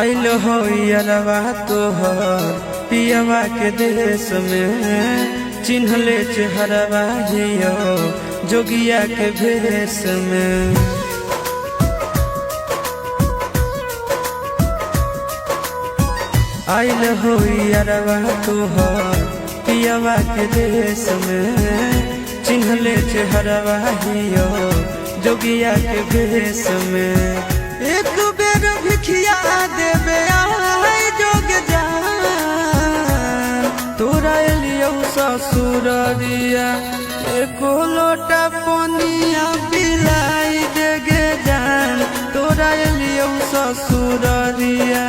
आइल हो यारवा तोहर पियवा के देश में, चिन्हले चेहरवा हियो जोगिया के भेष में। आइल हो यारवा तोहर पियवा के देश में, चिन्हले चेहरवा हियो जोगिया के भेष में। एक बेर भिखिया देवे आई जोग जान, तोरा एलियो ससुररिया एको लोटा पनिया पिलाई देगे जान, तोरा एलियो ससुररिया